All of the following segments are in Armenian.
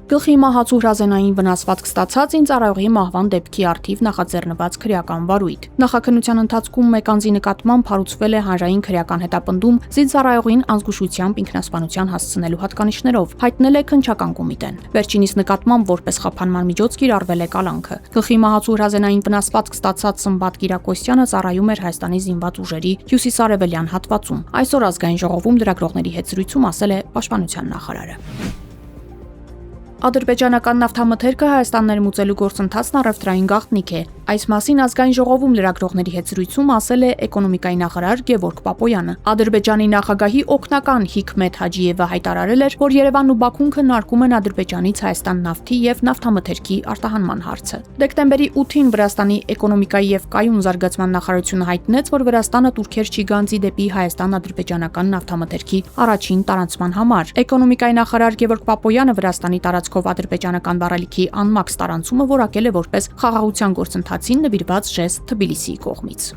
Գլխի մահացու հրազենային վնասվածք ստացած ինձարայողի մահվան դեպքի առթիվ նախաձեռնված քրեական վարույթ։ Նախաքննության ընթացքում մեկ անձի նկատմամբ հարուցվել է հանրային քրեական հետապնդում զինծառայողին անզգուշությամբ ինքնասպանության հասցնելու հատկանիշներով, հայտնել է քննչական կոմիտեն։ Վերջինիս նկատմամբ որպես խափանման միջոց կիրառվել է կալանքը։ Գլխի մահացու հրազենային վնասվածք ստացած Սմբատ Կիրակոսյանը ծառայում էր Հայաստանի զինված ուժերի հյուսիսարևելյան հատվածում։ Այսօր ազգային ժողովում լրագրողների հետ զրույցում ասել է Պաշտպանության նախարարը։ Ադրբեջանական նավթամթերքը Հայաստան ներմուծելու գործընթացն առևտրային գաղտնիք է։ Այս մասին ազգային ժողովում լրագրողների հետ զրույցում ասել է էկոնոմիկայի նախարար Գևորգ Պապոյանը։ Ադրբեջանի նախագահի օգնական Հիկմետ Հաջիևը հայտարարել էր, որ Երևանն ու Բաքուն քննարկում են Ադրբեջանից Հայաստան նավթի եւ նավթամթերքի արտահանման հարցը։ Դեկտեմբերի 8-ին Վրաստանի էկոնոմիկայի եւ կայուն զարգացման նախարարությունը հայտնեց, որ Վրաստանը Թուրքերչի գանձի դեպի Հայաստան-ադրբեջանական նավթամթերքի առաջին տարանցման համար։ Էկոնոմիկայի նախարար Գևորգ Պապոյանը Վրաստանի տարածքով ադրբեջանական վառելիքի անմաքս տարանցումը որակել է որպես խաղաղության գործընթացին նվիրված ժեստ Թբիլիսիի կողմից։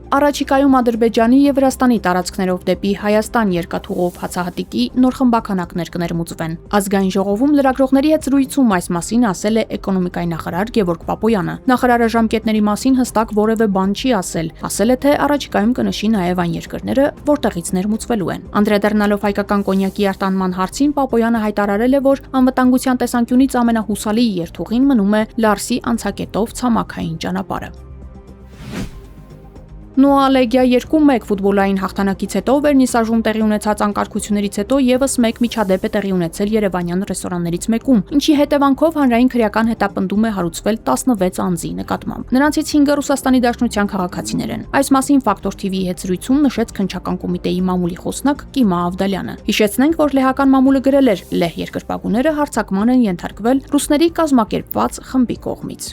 Առաջիկայում Ադրբեջանի եւ Վրաստանի տարածքներով դեպի Հայաստան երկաթուղով հացահատիկի նոր խմբականակներ կներմուծվեն։ Ազգային ժողովում լրագրողների հետ զրույցում այս մասին ասել է էկոնոմիկայի նախարար Գևորգ Պապոյանը։ Նախարարը ժամկետների մասին հստակ որևէ բան չի ասել։ Ասել է, թե առաջիկայում կնշի նաեւ այն երկրները, որտեղից ներմուծվելու են։ Անդրադառնալով հայկական կոնյակի արտահանման հարցին, Պապոյանը հայտարարել է, որ անվտանգության տեսանկյունից ամենահուսալի երթուղին մնում է Լարսի անցակետով ցամաքային ճանապարհը։ Նոա Լեգիա 2-1 ֆուտբոլային հաղթանակից հետո վերնիսաժում տեղի ունեցած անկարգություններից հետո եւս մեկ միջադեպ է տեղի ունեցել երևանյան ռեստորաններից մեկում, ինչի հետևանքով հանրային քրեական հետապնդում է հարուցվել 16 անձի նկատմամբ։ Նրանցից 5-ը Ռուսաստանի Դաշնության քաղաքացիներ են։ Այս մասին Ֆակտոր TV-ի հետ զրույցում նշեց քննչական կոմիտեի մամուլի խոսնակ Կիմա Ավդալյանը։ Հիշեցնենք, որ լեհական մամուլը գրել էր՝ լեհ երկրպագուները հարձակման են ենթարկվել ռուսների կազմակերպված խմբի կողմից։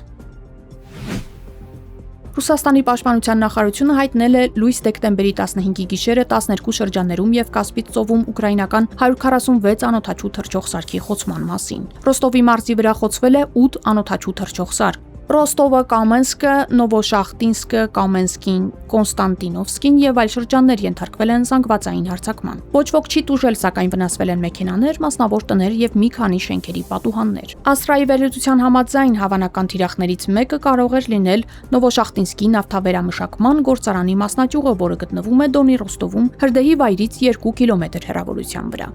Ռուսաստանի պաշտպանության նախարարությունը հայտնել է լույս դեկտեմբերի 15-ի գիշերը 12 շրջաններում եւ Կասպից ծովում ուկրաինական 146 անօդաչու թռչող սարքի խոցման մասին։ Ռոստովի մարզի վրա խոցվել է 8 անօդաչու թռչող սարք։ Ռոստովը, Կամենսկը, Նովոշախտինսկը, Կամենսկին, Կոնստանտինովսկին եւ այլ շրջաններ ենթարկվել են զանգվածային հարձակման։ Ոչ ոք չի տուժել, սակայն վնասվել են մեքենաներ, մասնավոր տներ եւ մի քանի շենքերի պատուհաններ։ Աստրայի վերլուծության համաձայն հավանական թիրախներից մեկը կարող էր լինել Նովոշախտինսկի նավթավերամշակման գործարանի մասնաճյուղը, որը գտնվում է Դոնի Ռոստովում, հրդեհի վայրից 2 կիլոմետր հեռավորության վրա։